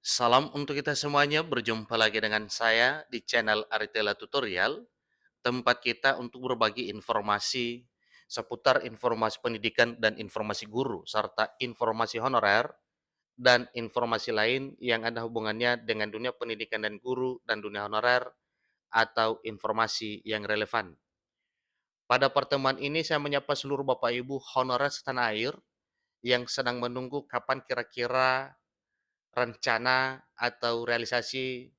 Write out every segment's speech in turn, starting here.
Salam untuk kita semuanya, berjumpa lagi dengan saya di channel Aritela Tutorial, tempat kita untuk berbagi informasi seputar informasi pendidikan dan informasi guru, serta informasi honorer dan informasi lain yang ada hubungannya dengan dunia pendidikan dan guru dan dunia honorer atau informasi yang relevan. Pada pertemuan ini saya menyapa seluruh Bapak Ibu honorer setanah air yang sedang menunggu kapan kira-kira rencana atau realisasi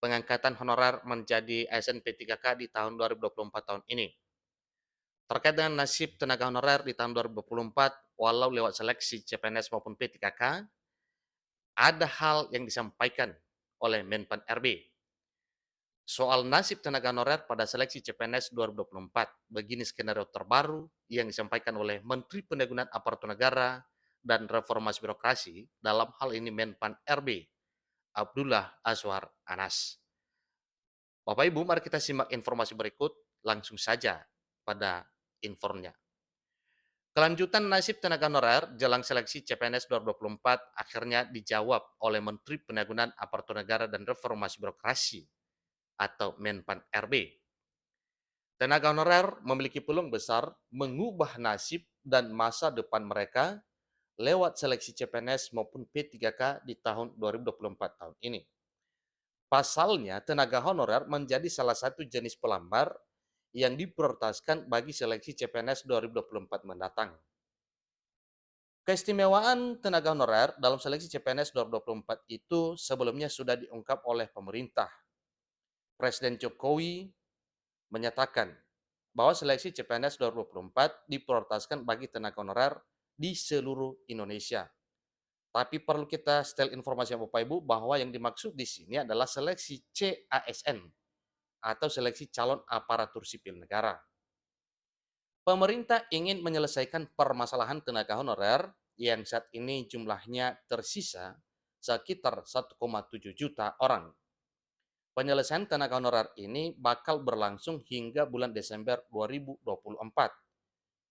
pengangkatan honorer menjadi ASN P3K di tahun 2024 tahun ini. Terkait dengan nasib tenaga honorer di tahun 2024, walau lewat seleksi CPNS maupun P3K, ada hal yang disampaikan oleh Menpan RB. Soal nasib tenaga honorer pada seleksi CPNS 2024, begini skenario terbaru yang disampaikan oleh Menteri Pendayagunaan Aparatur Negara dan Reformasi Birokrasi, dalam hal ini Menpan RB, Abdullah Azwar Anas. Bapak Ibu, mari kita simak informasi berikut langsung saja pada informnya. Kelanjutan nasib tenaga honorer jelang seleksi CPNS 2024 akhirnya dijawab oleh Menteri Pendayagunaan Aparatur Negara dan Reformasi Birokrasi atau Menpan RB. Tenaga honorer memiliki peluang besar mengubah nasib dan masa depan mereka lewat seleksi CPNS maupun P3K di tahun 2024 tahun ini. Pasalnya, tenaga honorer menjadi salah satu jenis pelamar yang diprioritaskan bagi seleksi CPNS 2024 mendatang. Keistimewaan tenaga honorer dalam seleksi CPNS 2024 itu sebelumnya sudah diungkap oleh pemerintah. Presiden Jokowi menyatakan bahwa seleksi CPNS 2024 diprioritaskan bagi tenaga honorer di seluruh Indonesia. Tapi perlu kita setel informasi Bapak Ibu bahwa yang dimaksud di sini adalah seleksi CASN atau seleksi calon aparatur sipil negara. Pemerintah ingin menyelesaikan permasalahan tenaga honorer yang saat ini jumlahnya tersisa sekitar 1,7 juta orang. Penyelesaian tenaga honorer ini bakal berlangsung hingga bulan Desember 2024.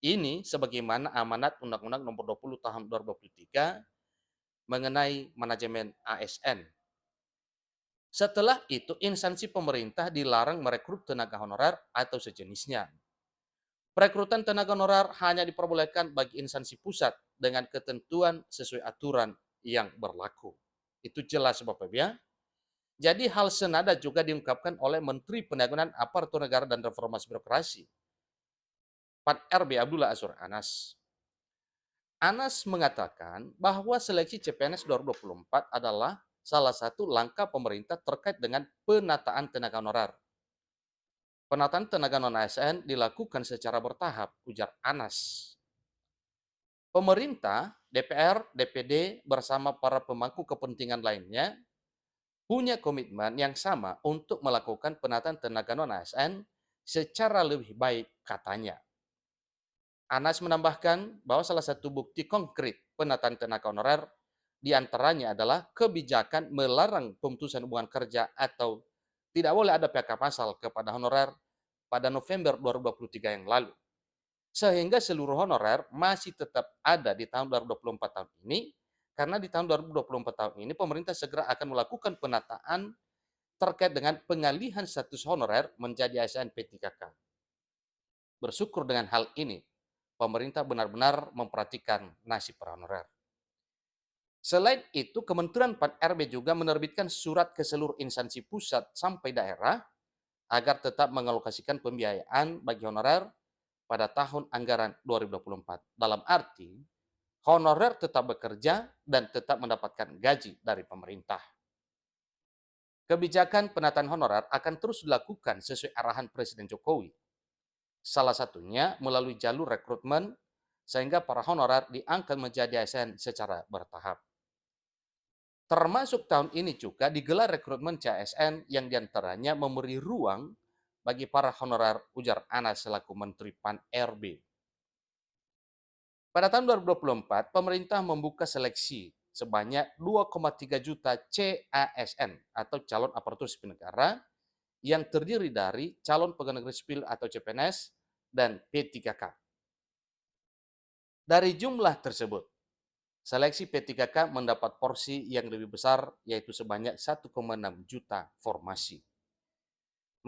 Ini sebagaimana amanat Undang-Undang Nomor 20 Tahun 2023 mengenai manajemen ASN. Setelah itu, instansi pemerintah dilarang merekrut tenaga honorer atau sejenisnya. Perekrutan tenaga honorer hanya diperbolehkan bagi instansi pusat dengan ketentuan sesuai aturan yang berlaku. Itu jelas Bapak Ibu ya. Jadi hal senada juga diungkapkan oleh Menteri Pendayagunaan Aparatur Negara dan Reformasi Birokrasi, Pan RB Abdullah Azwar Anas. Anas mengatakan bahwa seleksi CPNS 2024 adalah salah satu langkah pemerintah terkait dengan penataan tenaga honorer. Penataan tenaga non-ASN dilakukan secara bertahap, ujar Anas. Pemerintah, DPR, DPD bersama para pemangku kepentingan lainnya punya komitmen yang sama untuk melakukan penataan tenaga non-ASN secara lebih baik, katanya. Anas menambahkan bahwa salah satu bukti konkret penataan tenaga honorer diantaranya adalah kebijakan melarang pemutusan hubungan kerja atau tidak boleh ada PHK massal kepada honorer pada November 2023 yang lalu. Sehingga seluruh honorer masih tetap ada di tahun 2024 tahun ini, karena di tahun 2024 tahun ini pemerintah segera akan melakukan penataan terkait dengan pengalihan status honorer menjadi ASN P3K. Bersyukur dengan hal ini, pemerintah benar-benar memperhatikan nasib para honorer. Selain itu, Kementerian Pan RB juga menerbitkan surat ke seluruh instansi pusat sampai daerah agar tetap mengalokasikan pembiayaan bagi honorer pada tahun anggaran 2024. Dalam arti, honorer tetap bekerja dan tetap mendapatkan gaji dari pemerintah. Kebijakan penataan honorer akan terus dilakukan sesuai arahan Presiden Jokowi. Salah satunya melalui jalur rekrutmen sehingga para honorer diangkat menjadi ASN secara bertahap. Termasuk tahun ini juga digelar rekrutmen CSN yang diantaranya memberi ruang bagi para honorer, ujar Anas selaku Menteri Pan RB. Pada tahun 2024, pemerintah membuka seleksi sebanyak 2,3 juta CASN atau calon aparatur sipil negara yang terdiri dari calon pegawai negeri sipil atau CPNS dan P3K. Dari jumlah tersebut, Seleksi P3K mendapat porsi yang lebih besar, yaitu sebanyak 1,6 juta formasi.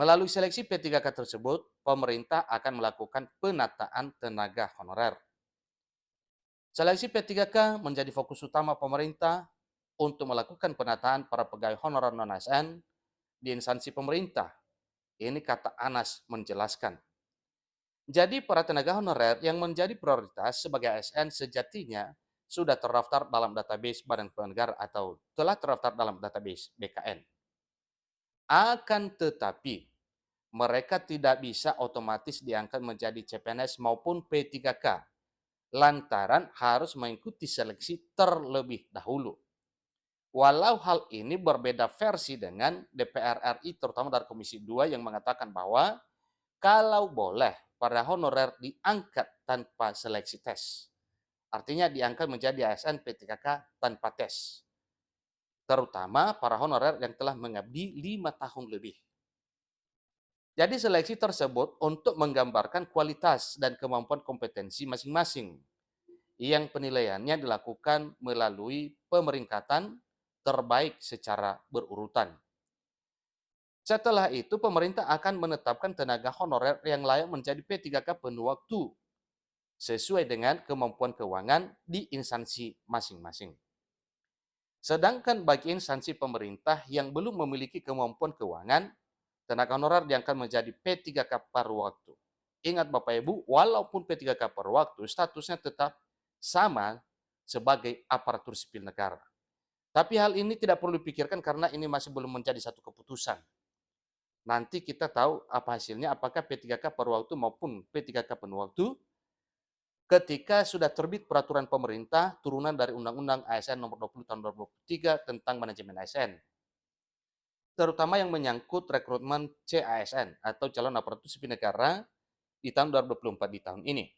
Melalui seleksi P3K tersebut, pemerintah akan melakukan penataan tenaga honorer. Seleksi P3K menjadi fokus utama pemerintah untuk melakukan penataan para pegawai honorer non-ASN di instansi pemerintah. Ini kata Anas menjelaskan. Jadi para tenaga honorer yang menjadi prioritas sebagai ASN sejatinya sudah terdaftar dalam database Badan Keuangan Negara atau telah terdaftar dalam database BKN. Akan tetapi, mereka tidak bisa otomatis diangkat menjadi CPNS maupun P3K lantaran harus mengikuti seleksi terlebih dahulu. Walau hal ini berbeda versi dengan DPR RI, terutama dari Komisi 2 yang mengatakan bahwa kalau boleh para honorer diangkat tanpa seleksi tes. Artinya diangkat menjadi ASN P3K tanpa tes. Terutama para honorer yang telah mengabdi 5 tahun lebih. Jadi seleksi tersebut untuk menggambarkan kualitas dan kemampuan kompetensi masing-masing yang penilaiannya dilakukan melalui pemeringkatan terbaik secara berurutan. Setelah itu, pemerintah akan menetapkan tenaga honorer yang layak menjadi P3K penuh waktu sesuai dengan kemampuan keuangan di instansi masing-masing. Sedangkan bagi instansi pemerintah yang belum memiliki kemampuan keuangan, tenaga honorer diangkat menjadi P3K paruh waktu. Ingat Bapak Ibu, walaupun P3K paruh waktu, statusnya tetap sama sebagai aparatur sipil negara. Tapi hal ini tidak perlu dipikirkan karena ini masih belum menjadi satu keputusan. Nanti kita tahu apa hasilnya, apakah P3K paruh waktu maupun P3K penuh waktu ketika sudah terbit peraturan pemerintah turunan dari Undang-Undang ASN nomor 20 tahun 2023 tentang manajemen ASN. Terutama yang menyangkut rekrutmen CASN atau calon aparatur sipil negara di tahun 2024 di tahun ini.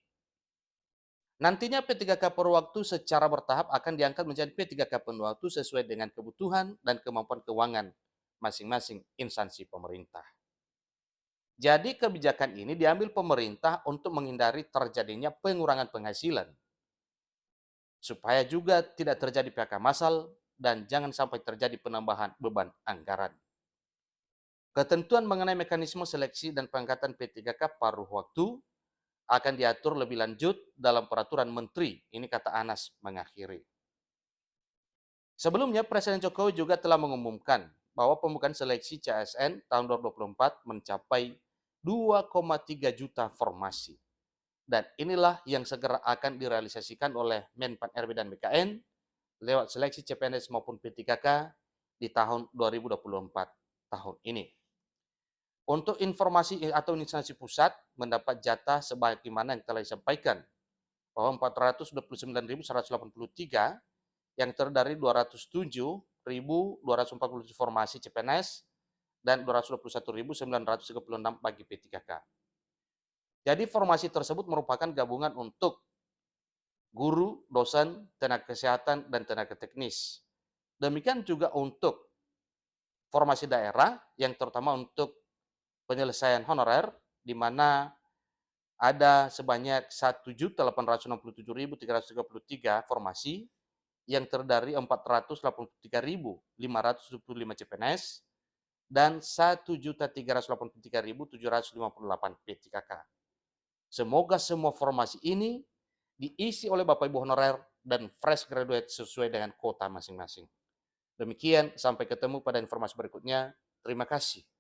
Nantinya P3K paruh waktu secara bertahap akan diangkat menjadi P3K penuh waktu sesuai dengan kebutuhan dan kemampuan keuangan masing-masing instansi pemerintah. Jadi kebijakan ini diambil pemerintah untuk menghindari terjadinya pengurangan penghasilan, supaya juga tidak terjadi PHK massal dan jangan sampai terjadi penambahan beban anggaran. Ketentuan mengenai mekanisme seleksi dan pengangkatan P3K paruh waktu akan diatur lebih lanjut dalam peraturan menteri. Ini kata Anas mengakhiri. Sebelumnya, Presiden Jokowi juga telah mengumumkan bahwa pembukaan seleksi CASN tahun 2024 mencapai 2,3 juta formasi. Dan inilah yang segera akan direalisasikan oleh Menpan RB dan BKN lewat seleksi CPNS maupun P3K di tahun 2024 tahun ini. Untuk informasi atau instansi pusat mendapat jatah sebagaimana yang telah disampaikan bahwa 429.183 yang terdiri dari 207.247 formasi CPNS dan 221.936 bagi P3K. Jadi formasi tersebut merupakan gabungan untuk guru, dosen, tenaga kesehatan, dan tenaga teknis. Demikian juga untuk formasi daerah yang terutama untuk penyelesaian honorer, di mana ada sebanyak 1.867.333 formasi yang terdiri 483.575 CPNS dan 1.383.758 P3K. Semoga semua formasi ini diisi oleh Bapak Ibu honorer dan fresh graduate sesuai dengan kota masing-masing. Demikian, sampai ketemu pada informasi berikutnya. Terima kasih.